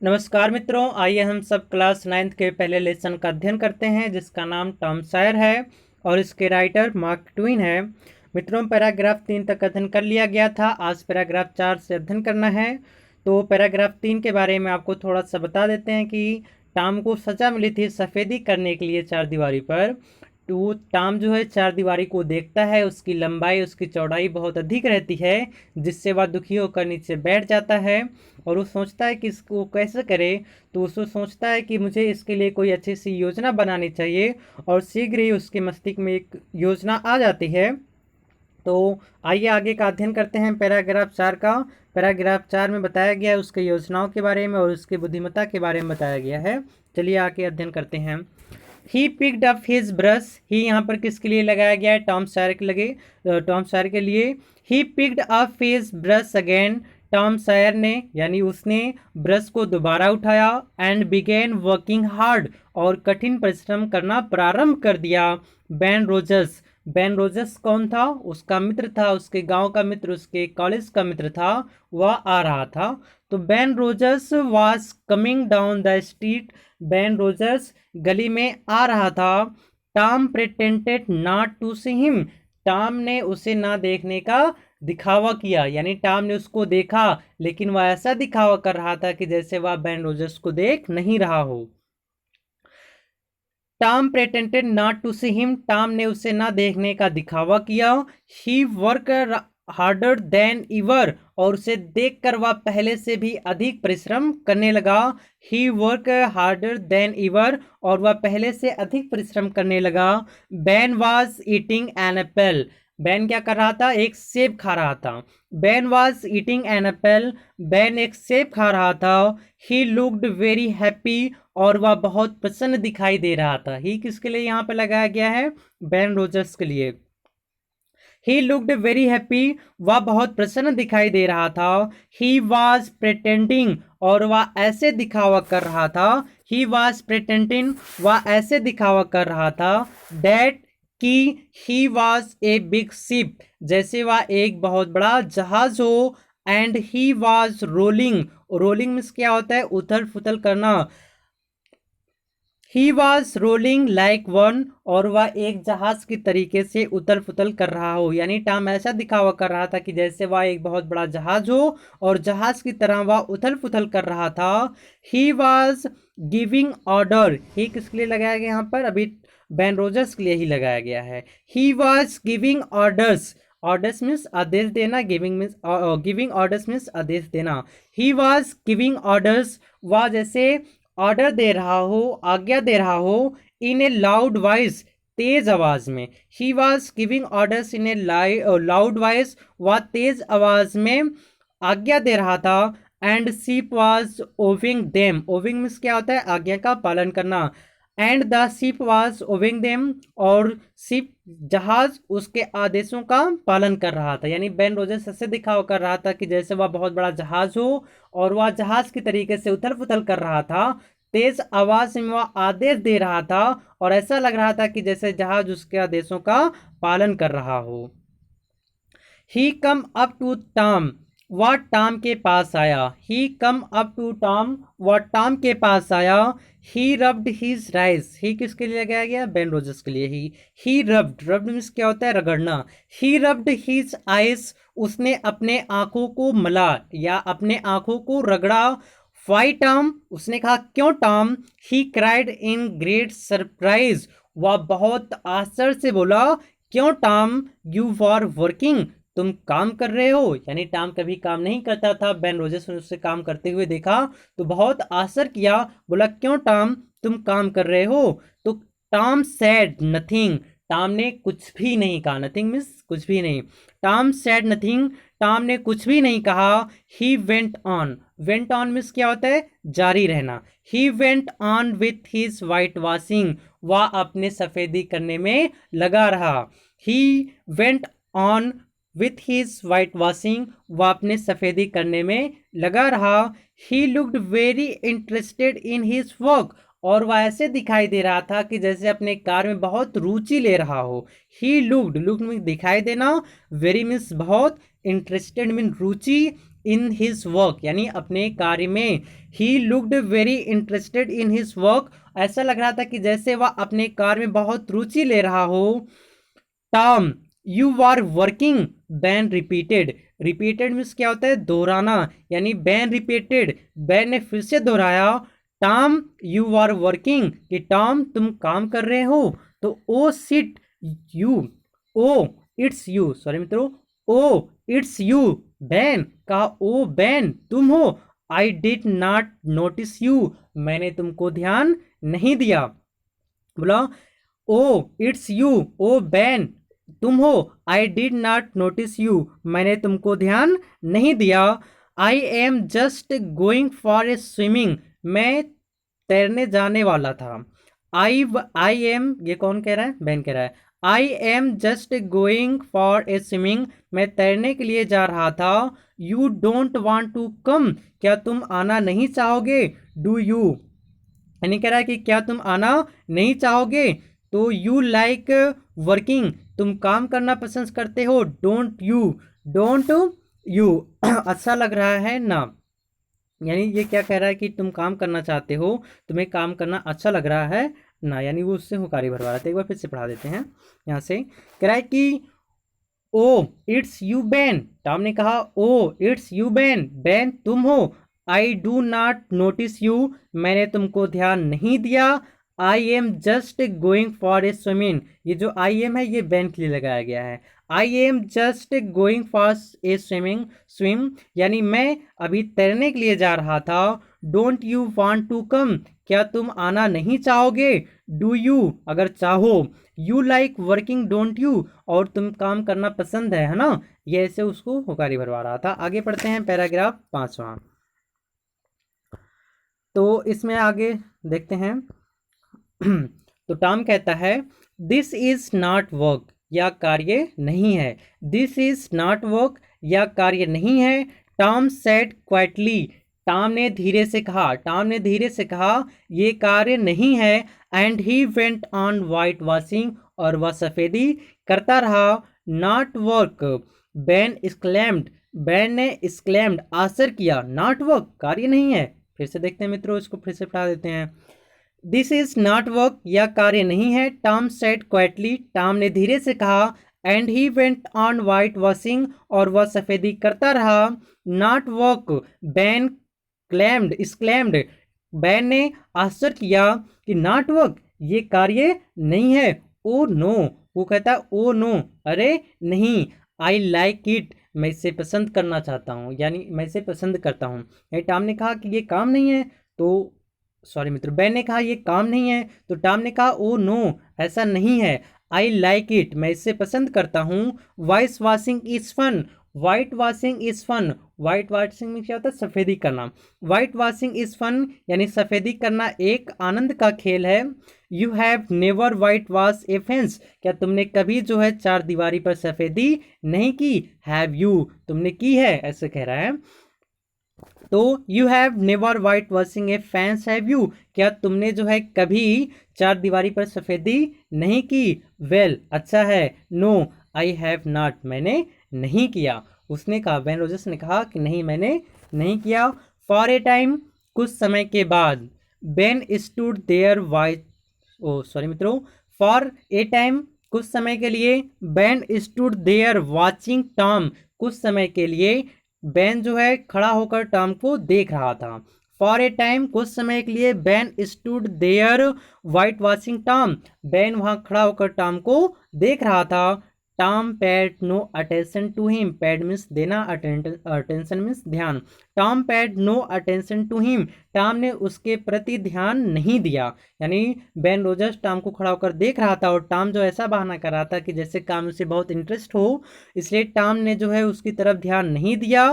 नमस्कार मित्रों, आइए हम सब क्लास 9th के पहले लेसन का अध्ययन करते हैं जिसका नाम टॉम सॉयर है और इसके राइटर मार्क ट्वेन है। मित्रों, पैराग्राफ 3 तक अध्ययन कर लिया गया था। आज पैराग्राफ 4 से अध्ययन करना है। तो पैराग्राफ 3 के बारे में आपको थोड़ा सा बता देते हैं कि टॉम को सजा मिली थी सफ़ेदी करने के लिए चारदीवारी पर। तो टॉम जो है चारदीवारी को देखता है, उसकी लंबाई उसकी चौड़ाई बहुत अधिक रहती है जिससे वह दुखी होकर नीचे बैठ जाता है और वो सोचता है कि इसको कैसे करे। तो उसको सोचता है कि मुझे इसके लिए कोई अच्छी सी योजना बनानी चाहिए और शीघ्र ही उसके मस्तिष्क में एक योजना आ जाती है। तो आइए आगे का अध्ययन करते हैं पैराग्राफ 4 का। पैराग्राफ 4 में बताया गया है उसके योजनाओं के बारे में और उसकी बुद्धिमत्ता के बारे में बताया गया है। चलिए आगे अध्ययन करते हैं। He picked up his brush. He यहाँ पर किसके लिए लगाया गया है? टॉम सॉयर के लिए। ही picked up his brush again. Tom Sawyer ने यानी उसने ब्रश को दोबारा उठाया एंड बिगेन वर्किंग हार्ड और कठिन परिश्रम करना प्रारंभ कर दिया। बेन रोजर्स कौन था? उसका मित्र था, उसके गांव का मित्र, उसके कॉलेज का मित्र था। वह आ रहा था। तो Ben Rogers was coming down the street. Ben Rogers गली में आ रहा था। Tom pretended not to see him. Tom ने उसे ना देखने का दिखावा किया, यानी टॉम ने उसको देखा लेकिन वह ऐसा दिखावा कर रहा था कि जैसे वह बेन रोजर्स को देख नहीं रहा हो। Tom pretended not to see him. Tom ने उसे ना देखने का दिखावा किया। He work harder than ever. और उसे देखकर वह पहले से भी अधिक परिश्रम करने लगा। ही वर्क हार्डर देन इवर। और वह पहले से अधिक परिश्रम करने लगा। Ben was eating an apple. Ben क्या कर रहा था? एक सेब खा रहा था। Ben was eating an apple. Ben एक सेब खा रहा था। He looked very happy. और वह बहुत प्रसन्न दिखाई दे रहा था। ही किसके लिए यहाँ पे लगाया गया है? बेन रोजर्स के लिए। He looked very happy. वह बहुत प्रसन्न दिखाई दे रहा था। He was pretending. और वह ऐसे दिखावा कर रहा था। He was pretending. वह ऐसे दिखावा कर रहा था दैट कि he was a big ship. जैसे वह एक बहुत बड़ा जहाज हो। And he was rolling. Rolling means क्या होता है? उथल पुथल करना। He was rolling like one. और वह एक जहाज की तरीके से उथल पुथल कर रहा हो, यानी टॉम ऐसा दिखावा कर रहा था कि जैसे वह एक बहुत बड़ा जहाज हो और जहाज की तरह वह उथल पुथल कर रहा था। He was giving order. He किसके लिए लगाया गया यहाँ पर? अभी बेन रोजर्स के लिए ही लगाया गया है। He was giving orders. Orders means आदेश देना। गिविंग ऑर्डर्स मीन्स आदेश देना। He was giving orders. वह जैसे ऑर्डर दे रहा हो, आज्ञा दे रहा हो। इन ए लाउड वॉइस, तेज आवाज में। ही was giving orders in A loud voice. वह तेज आवाज में आज्ञा दे रहा था। And ship was owing them. Owing means क्या होता है? आज्ञा का पालन करना। And the ship was owing them. और शिप जहाज उसके आदेशों का पालन कर रहा था, यानी बेन रोजर्स ऐसे दिखावा कर रहा था कि जैसे वह बहुत बड़ा जहाज हो और वह जहाज की तरीके से उथल पुथल कर रहा था। तेज आवाज में वह आदेश दे रहा था और ऐसा लग रहा था कि जैसे जहाज उसके आदेशों का पालन कर रहा हो। ही कम अप टू टॉम। वह टॉम के पास आया। ही कम अप टू टॉम। वह टॉम के पास आया। ही रब्ड हिज राइज। ही किसके लिए लगाया गया? बेन रोजर्स के लिए। ही रब्ड मीन्स क्या होता है? रगड़ना। ही रब्ड हिज आइज। उसने अपने आंखों को मला या अपने आंखों को रगड़ा। Why Tom. उसने कहा क्यों टॉम? He cried in great surprise. वह बहुत आश्चर्य से बोला क्यों टॉम? You are working. तुम काम कर रहे हो, यानी टॉम कभी काम नहीं करता था। बेन रोजर्स ने उससे काम करते हुए देखा तो बहुत आश्चर्य किया, बोला क्यों टॉम तुम काम कर रहे हो? तो टॉम सेड नथिंग। टॉम ने कुछ भी नहीं कहा। नथिंग मीन्स कुछ भी नहीं। Tom said nothing. टॉम ने कुछ भी नहीं कहा। He went on. Went on means क्या होता है? जारी रहना। He went on with his white washing. वह अपने सफेदी करने में लगा रहा। He went on with his white washing. वह अपने सफेदी करने में लगा रहा। He looked very interested in his work. और वह ऐसे दिखाई दे रहा था कि जैसे अपने कार्य में बहुत रुचि ले रहा हो। ही लुक्ड में दिखाई देना, वेरी मीन्स बहुत, interested mean Ruchi, in his work, यानी अपने कार्य में। He looked very interested in his work, ऐसा लग रहा था कि जैसे वह अपने कार्य में बहुत रुचि ले रहा हो। Tom you are working, Ben repeated, repeated means क्या होता है, दोहराना, यानी बैन रिपीटेड, बैन ने फिर से दोहराया, टॉम यू आर वर्किंग, कि टॉम तुम काम कर रहे हो। तो oh sit you, oh it's you, sorry मित्रों, ओ इट्स यू बैन, कहा ओ बैन तुम हो। I did not notice you, मैंने तुमको ध्यान नहीं दिया। बोला ओ इट्स यू, ओ बैन तुम हो, I did not notice you, मैंने तुमको ध्यान नहीं दिया। I am just going for a swimming, मैं तैरने जाने वाला था। आई एम, ये कौन कह रहा है, बैन कह रहा है। I am just going for a swimming, मैं तैरने के लिए जा रहा था। You don't want to come, क्या तुम आना नहीं चाहोगे। डू यू, यानी कह रहा है कि क्या तुम आना नहीं चाहोगे। तो यू लाइक वर्किंग, तुम काम करना पसंद करते हो। डोंट यू, डोंट यू अच्छा लग रहा है ना, यानी ये क्या कह रहा है कि तुम काम करना चाहते हो, तुम्हें काम करना अच्छा लग रहा है ना, यानी वो उससे हुकारी भरवा रहा था। एक बार फिर से पढ़ा देते हैं यहाँ से। कह रहा है कि ओ इट्स यू बैन, टॉम ने कहा ओ इट्स यू बैन, बैन तुम हो। I do not notice you, मैंने तुमको ध्यान नहीं दिया। I am just going for a swimming, ये जो आई एम है ये बैन के लिए लगाया गया है। I am just going for a swimming, swim यानी मैं अभी तैरने के लिए जा रहा था। Don't you want to come, क्या तुम आना नहीं चाहोगे। डू यू, अगर चाहो। You like working don't you, और तुम काम करना पसंद है ना, ये ऐसे उसको हुकारी भरवा रहा था। आगे पढ़ते हैं पैराग्राफ 5वां। तो इसमें आगे देखते हैं तो टॉम कहता है दिस इज नॉट वर्क, यह कार्य नहीं है। दिस इज नॉट वर्क, यह कार्य नहीं है। टॉम सेड क्वाइटली, टॉम ने धीरे से कहा, टॉम ने धीरे से कहा ये कार्य नहीं है। And he went on white washing, और वह सफ़ेदी करता रहा। Not work, ban exclaimed, ban ने एक्सक्लेम्ड आश्चर्य किया। नॉट वर्क, कार्य नहीं है। फिर से देखते हैं मित्रों, इसको फिर से पढ़ा देते हैं। दिस इज नॉट वर्क, यह कार्य नहीं है। टॉम सेड क्वाइटली, टॉम ने धीरे से कहा। And he went on white washing, और वह सफ़ेदी करता रहा। Not work, ban claimed, exclaimed, ban ने आश्चर्य किया कि नॉट वर्क, ये कार्य नहीं है। ओ नो, वो कहता है ओ नो, अरे नहीं। आई लाइक इट, मैं इसे पसंद करना चाहता हूँ, यानी मैं इसे पसंद करता हूँ। टॉम ने कहा कि ये काम नहीं है, तो सॉरी मित्रों, बैन ने कहा ये काम नहीं है, तो टॉम ने कहा ओ नो, ऐसा नहीं है। आई लाइक इट, मैं इसे पसंद करता हूँ। White washing is fun, white washing is fun, white washing में क्या होता है, सफ़ेदी करना। वाइट वॉशिंग इज फन, यानी सफ़ेदी करना एक आनंद का खेल है। You have never white wash A fence, क्या तुमने कभी जो है चार दीवारी पर सफ़ेदी नहीं की। हैव यू, तुमने की है, ऐसे कह रहा है। तो you have never white washing A fans have you, क्या तुमने जो है कभी चार दीवारी पर सफ़ेदी नहीं की। वेल, अच्छा है। नो आई हैव नॉट, मैंने नहीं किया। उसने कहा, बेन रोजर्स ने कहा कि नहीं, मैंने नहीं किया। फॉर ए टाइम, कुछ समय के बाद। Ben stood there white, oh sorry मित्रों, फॉर ए टाइम, कुछ समय के लिए। Ben stood there watching Tom, कुछ समय के लिए बैन जो है खड़ा होकर टॉम को देख रहा था। फॉर ए टाइम, कुछ समय के लिए। Ben stood there white washing Tom, Ben वहां खड़ा होकर टॉम को देख रहा था। Tom paid no attention to him, paid means देना, अटेंशन मीन्स ध्यान। Tom paid no attention to him, Tom ने उसके प्रति ध्यान नहीं दिया, यानी बेन रोजर्स टॉम को खड़ा होकर देख रहा था, और टॉम जो ऐसा बहाना कर रहा था कि जैसे काम उसे बहुत इंटरेस्ट हो, इसलिए टॉम ने जो है उसकी तरफ ध्यान नहीं दिया।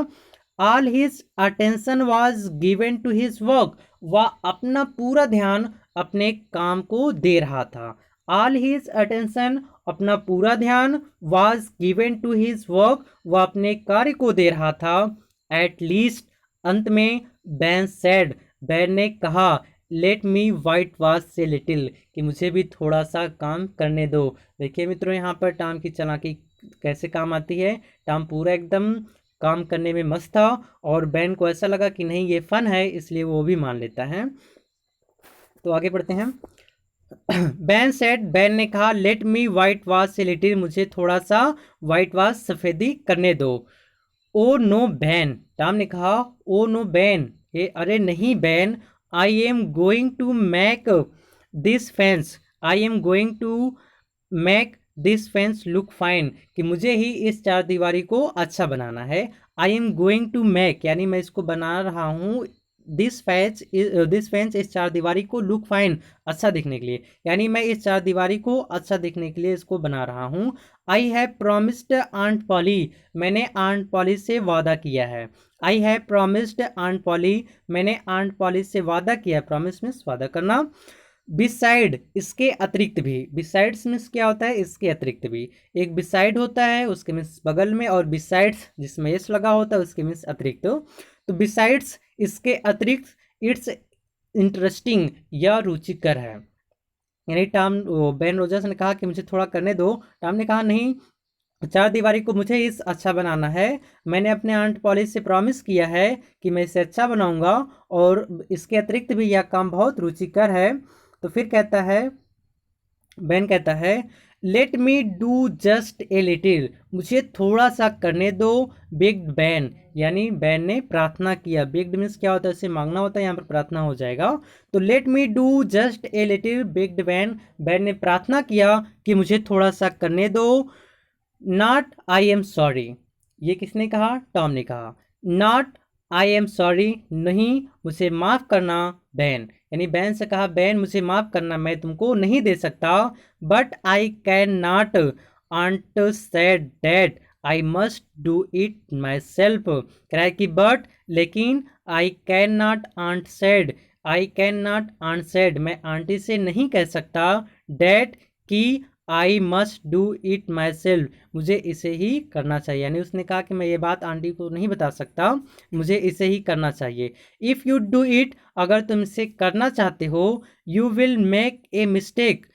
All his attention was given to his work, वह अपना पूरा ध्यान अपने काम को दे रहा था। ऑल हिज अटेंशन, अपना पूरा ध्यान। Was given to his work, वह अपने कार्य को दे रहा था। एट लीस्ट, अंत में। बैन सेड, बैन ने कहा। लेट मी वाइट वॉश से लिटिल, कि मुझे भी थोड़ा सा काम करने दो। देखिए मित्रों, यहाँ पर टॉम की चालाकी कैसे काम आती है। टॉम पूरा एकदम काम करने में मस्त था, और बैन को ऐसा लगा कि नहीं ये फन है, इसलिए वो भी मान लेता है। तो आगे बढ़ते हैं। बैन सेड, बैन ने कहा, let me white wash a little, मुझे थोड़ा सा वाइट वॉश सफेदी करने दो। ओ नो बैन, टॉम ने कहा, ओ नो बैन, ये अरे नहीं Ben, I am going to make this fence, I am going to make this fence look fine, कि मुझे ही इस चार दीवारी को अच्छा बनाना है। I am going to make, यानी मैं इसको बना रहा हूँ, दिस फेंस इस चार दीवारी को लुक फाइन, अच्छा दिखने के लिए, यानी मैं इस चार दीवारी को अच्छा दिखने के लिए इसको बना रहा हूँ। I have promised aunt Polly, मैंने आंट पॉली से वादा किया है। I have promised aunt Polly, मैंने आंट पॉली से वादा किया, प्रॉमिस मीन्स वादा करना। बिसाइड, इसके अतिरिक्त भी, बिसाइड्स मीन्स क्या होता है, इसके अतिरिक्त भी, एक बिसाइड होता है उसके मीन्स बगल में, और बिसाइड्स जिसमें एस लगा होता है उसके मीन्स अतिरिक्त। तो बिसाइड्स, इसके अतिरिक्त, इट्स इंटरेस्टिंग, या रुचिकर है। यानी टॉम, बेन रोजर्स ने कहा कि मुझे थोड़ा करने दो। टॉम ने कहा नहीं, चार दीवारी को मुझे इस अच्छा बनाना है, मैंने अपने आंट पॉली से प्रॉमिस किया है कि मैं इसे अच्छा बनाऊंगा, और इसके अतिरिक्त भी यह काम बहुत रुचिकर है। तो फिर कहता है, बैन कहता है, late me do just a little, मुझे थोड़ा सा करने दो, बिग्ड बैन, यानी बैन ने प्रार्थना किया। बिग्ड मीन्स क्या होता है, इसे मांगना होता है, यहाँ पर प्रार्थना हो जाएगा। तो let me do just a little, begged Ben, Ben ने प्रार्थना किया कि मुझे थोड़ा सा करने दो। नॉट आई एम सॉरी, ये किसने कहा, टॉम ने कहा। नॉट आई एम सॉरी, नहीं मुझे माफ़ करना, बैन, यानी बैन से कहा, बैन मुझे माफ़ करना, मैं तुमको नहीं दे सकता। But I can not, aunt said that, I must do it myself, कह रहा है कि बट, लेकिन, I can not, aunt said, I can not, aunt said, मैं आंटी से नहीं कह सकता, डैट, कि, I must do it myself, मुझे इसे ही करना चाहिए, यानी उसने कहा कि मैं ये बात आंटी को नहीं बता सकता, मुझे इसे ही करना चाहिए। इफ़ यू डू इट, अगर तुम इसे करना चाहते हो, you will make a mistake,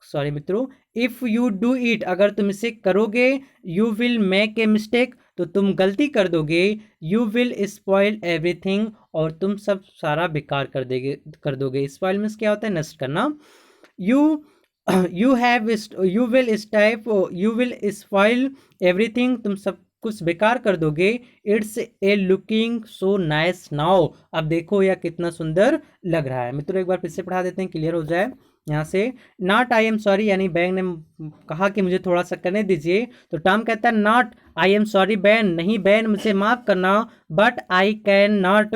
sorry मित्रों, इफ़ यू डू इट, अगर तुम इसे करोगे, you will make a mistake, तो तुम गलती कर दोगे, यू विल स्पॉइल एवरीथिंग, और तुम सब सारा बेकार कर दोगे। स्पॉइल मीन्स क्या होता है, नष्ट करना। You you will spoil everything, तुम सब कुछ बेकार कर दोगे। It's a looking so nice now, अब देखो यह कितना सुंदर लग रहा है। मित्रों एक बार फिर से पढ़ा देते हैं, क्लियर हो जाए। यहाँ से, नॉट आई एम सॉरी, यानी बैन ने कहा कि मुझे थोड़ा सा करने दीजिए, तो टॉम कहता है, not I am sorry Ben, नहीं बैन मुझे माफ़ करना, but I can not,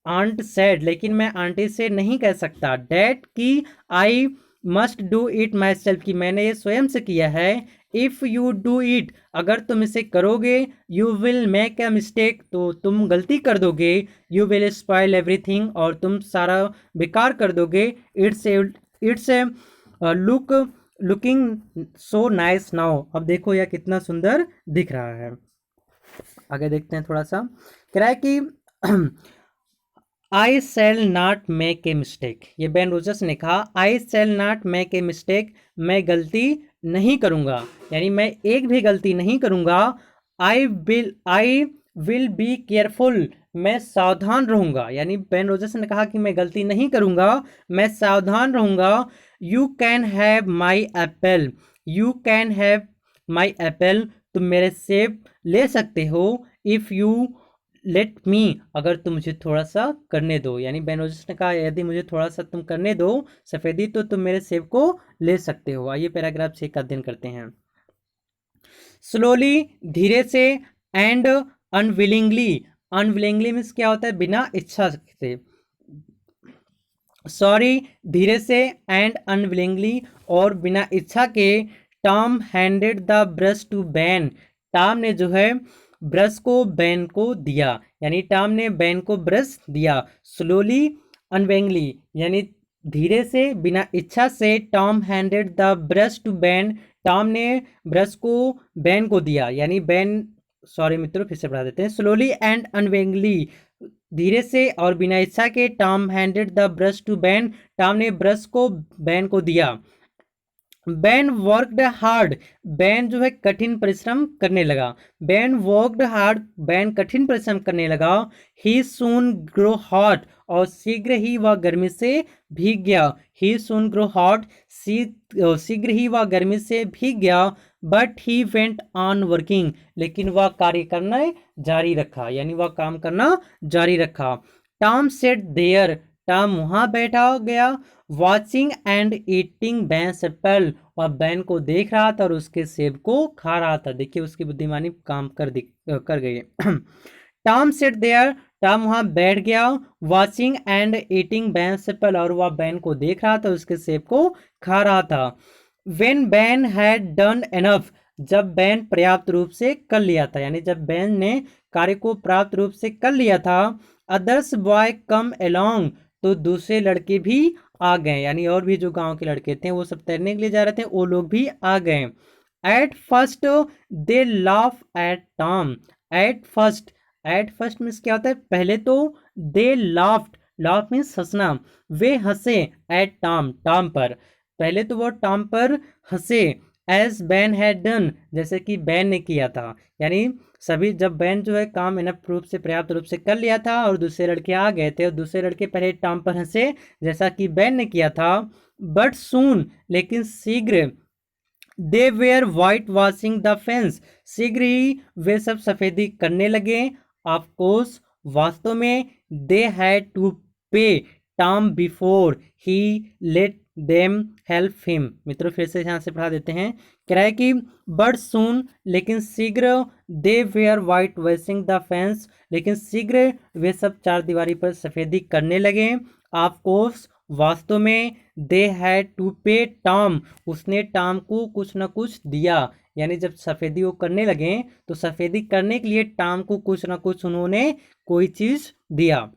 aunt said, लेकिन मैं आंटी से नहीं कह सकता, डैट, की, I must do it myself, कि मैंने ये स्वयं से किया है। इफ़ यू डू इट, अगर तुम इसे करोगे, you will make a mistake, तो तुम गलती कर दोगे, यू विल स्पॉइल एवरीथिंग, और तुम सारा बेकार कर दोगे। It's a looking so nice now, अब देखो यह कितना सुंदर दिख रहा है। आगे देखते हैं थोड़ा सा, कह रहा है कि I shall not make a mistake, ये बेन रोजर्स ने कहा, I shall not make a mistake, मैं गलती नहीं करूँगा, यानी मैं एक भी गलती नहीं करूँगा। आई विल बी केयरफुल, मैं सावधान रहूँगा, यानी बेन रोजर्स ने कहा कि मैं गलती नहीं करूँगा, मैं सावधान रहूँगा। You can have my Apple, you can have my Apple, तुम मेरे सेब ले सकते हो। इफ़ यू लेट मी, अगर तुम मुझे थोड़ा सा करने दो, यानी बेन रोजर्स ने कहा यदि मुझे थोड़ा सा तुम करने दो सफ़ेदी, तो तुम मेरे सेब को ले सकते हो। आइए पैराग्राफ 6 का अध्ययन करते हैं। स्लोली, धीरे से, एंड अनविलिंगली, अनविलिंगली मीन्स क्या होता है, बिना इच्छा से। सॉरी, धीरे से, एंड अनविलिंगली, और बिना इच्छा के। Tom handed the brush to Ben, Tom ने जो है ब्रश को बैन को दिया, यानी टॉम ने बैन को ब्रश दिया। स्लोली, अनविलिंगली, यानी धीरे से, बिना इच्छा से। Tom handed the brush to Ben, Tom ने ब्रश को बैन को दिया, यानी बैन, सॉरी मित्रों फिर से पढ़ा देते हैं। स्लोली एंड अनविलिंगली, धीरे से और बिना इच्छा के। Tom handed the brush to Ben, Tom ने ब्रश को बैन को दिया। बैन वर्कड हार्ड, बैन जो है कठिन परिश्रम करने लगा। बैन वर्कड हार्ड, बैन कठिन परिश्रम करने लगा। ही सून ग्रो हॉट, और शीघ्र ही वह गर्मी से भीग गया। ही सून ग्रो हॉट, शीघ्र ही वह गर्मी से भीग गया। But he went on working, लेकिन वह कार्य करना जारी रखा, यानी वह काम करना जारी रखा। टॉम सेट देयर, टॉम वहां बैठा गया। Watching and eating Ben's apple, वह बैन को देख रहा था और उसके सेब को खा रहा था। देखिए उसकी बुद्धिमानी काम कर गई है। टॉम सेट देयर, टॉम वहां बैठ गया। Watching and eating Ben's apple, और वह बैन को देख रहा था, उसके सेब को खा रहा था। When ban had done enough, जब बैन पर्याप्त रूप से कर लिया था, यानी जब बैन ने कार्य को पर्याप्त रूप से कर लिया था। अदर्स बॉय कम अलोंग, तो दूसरे लड़के भी आ गए, यानी और भी जो गांव के लड़के थे वो सब तैरने के लिए जा रहे थे, वो लोग भी आ गए। At first they laugh at Tom, at first, at first means क्या होता है, पहले तो। दे लाफ्ड, लाफ मीन्स हंसना, वे हंसे एट टॉम, टॉम पर, पहले तो वो टॉम पर हंसे। एज बैन हैड डन, जैसे कि बैन ने किया था, यानी सभी जब बैन जो है काम इनफ रूप से पर्याप्त रूप से कर लिया था और दूसरे लड़के आ गए थे और दूसरे लड़के पहले टॉम पर हंसे जैसा कि बैन ने किया था। बट सून, लेकिन शीघ्र। They were whitewashing the fence, शीघ्र ही वे सब सफेदी करने लगे। ऑफ कोर्स, वास्तव में। दे हैड टू पे Tom before he let them help him. मित्रों फिर से यहाँ से पढ़ा देते हैं, कह रहा है कि बट सून, लेकिन शीघ्र। They were whitewashing the fence, लेकिन शीघ्र वे सब चार दीवारी पर सफेदी करने लगे। ऑफ कोर्स, वास्तव में। दे हैड टू पे टॉम, उसने टॉम को कुछ न कुछ दिया, यानी जब सफेदी वो करने लगे तो सफेदी करने के लिए टॉम को कुछ न कुछ उन्होंने कोई चीज दिया।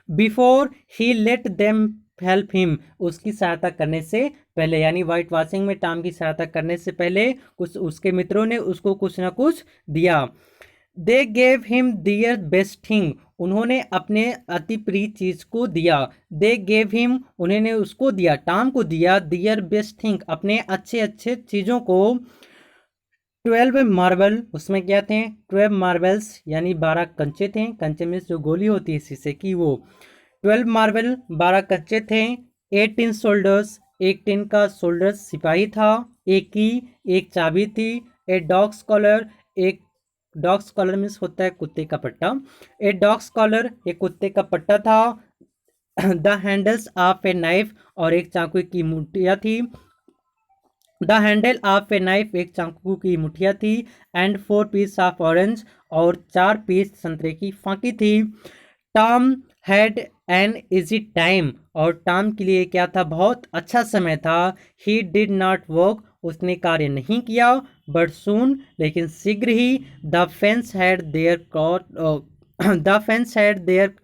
Before he let them help him, उसकी सहायता करने से पहले, यानी व्हाइट वॉशिंग में टॉम की सहायता करने से पहले कुछ उसके मित्रों ने उसको कुछ ना कुछ दिया। They gave him their best thing, उन्होंने अपने अति प्रिय चीज को दिया। दे गेव हिम, उन्होंने उसको दिया, टॉम को दिया। दियर बेस्ट थिंग, अपने अच्छे अच्छे चीजों को। 12 मार्बल, उसमें क्या थे, 12 मार्बल्स, यानी 12 कंचे थे। कंचे में जो गोली होती है शीशे की वो। 12 मार्बल, 12 कंचे थे। 18 सोल्डर्स, एक टिन का सोल्डर सिपाही था। एक की, एक चाबी थी। ए डॉग्स कॉलर, एक डॉग्स कॉलर मीन्स होता है कुत्ते का पट्टा। ए डॉग्स कॉलर, एक कुत्ते का पट्टा था। The handles of a knife, और एक चाकू की मुठिया थी। The handle of a knife, एक चाकू की मुठिया थी। एंड 4 पीस ऑफ ऑरेंज, और 4 पीस संतरे की फांकी थी। Tom had an easy time, और टॉम के लिए क्या था, बहुत अच्छा समय था। ही डिड नॉट वर्क, उसने कार्य नहीं किया। बट सून, लेकिन शीघ्र ही। The fence had there the fence had there,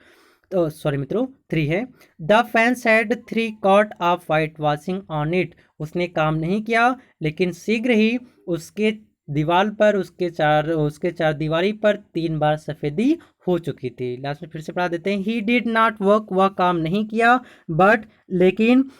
तो सॉरी मित्रों 3 है। The fence had 3 coat of whitewashing on it, उसने काम नहीं किया, लेकिन शीघ्र ही उसके दीवार पर, उसके चार दीवारी पर 3 बार सफेदी हो चुकी थी। लास्ट में फिर से पढ़ा देते हैं, ही डिड नॉट वर्क, वह काम नहीं किया। बट, लेकिन।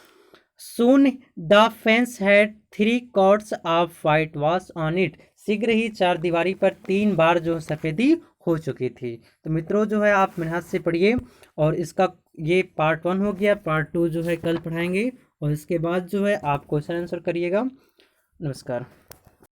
Soon the fence had 3 coats of white wash on it, शीघ्र ही चार दीवारी पर 3 बार जो सफेदी हो चुकी थी। तो मित्रों जो है आप मेहनत से पढ़िए, और इसका ये पार्ट 1 हो गया। पार्ट 2 जो है कल पढ़ाएंगे, और इसके बाद जो है आप क्वेश्चन आंसर करिएगा। नमस्कार।